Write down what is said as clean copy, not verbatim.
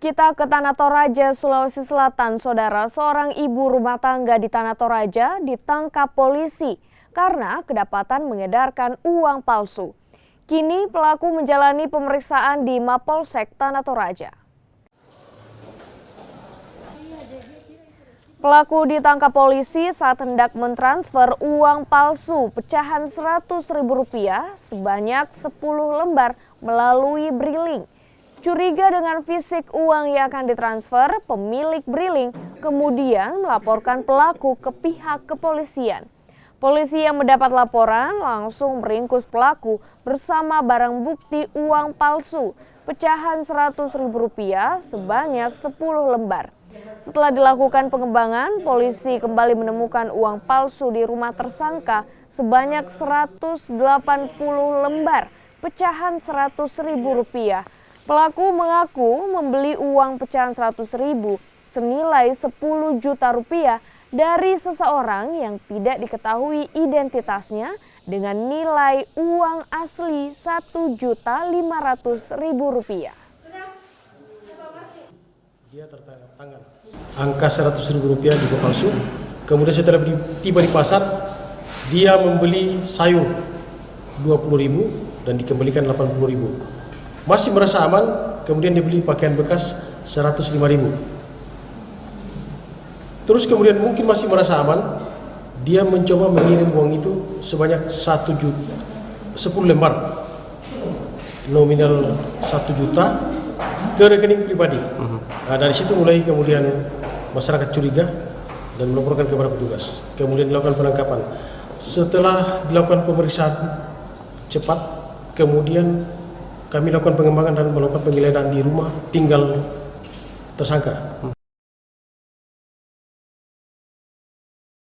Kita ke Tanah Toraja, Sulawesi Selatan, Saudara. Seorang ibu rumah tangga di Tanah Toraja ditangkap polisi karena kedapatan mengedarkan uang palsu. Kini pelaku menjalani pemeriksaan di Mapolsek Tanah Toraja. Pelaku ditangkap polisi saat hendak mentransfer uang palsu pecahan Rp100.000 sebanyak 10 lembar melalui briling. Curiga dengan fisik uang yang akan ditransfer, pemilik briling kemudian melaporkan pelaku ke pihak kepolisian. Polisi yang mendapat laporan langsung meringkus pelaku bersama barang bukti uang palsu pecahan Rp100.000 sebanyak 10 lembar. Setelah dilakukan pengembangan, polisi kembali menemukan uang palsu di rumah tersangka sebanyak 180 lembar pecahan Rp100.000. Pelaku mengaku membeli uang pecahan Rp100.000 senilai Rp10 juta dari seseorang yang tidak diketahui identitasnya dengan nilai uang asli Rp1.500.000. Dia tertangkap tangan. Angka Rp100.000 juga palsu. Kemudian setelah tiba di pasar, dia membeli sayur Rp20.000 dan dikembalikan Rp80.000. Masih merasa aman, kemudian dibeli pakaian bekas Rp105.000. Terus kemudian mungkin masih merasa aman, dia mencoba mengirim uang itu sebanyak 10 lembar, nominal 1 juta ke rekening pribadi. Nah, dari situ mulai kemudian masyarakat curiga dan melaporkan kepada petugas. Kemudian dilakukan penangkapan. Setelah dilakukan pemeriksaan cepat, kemudian kami lakukan pengembangan dan melakukan penggeledahan di rumah tinggal tersangka.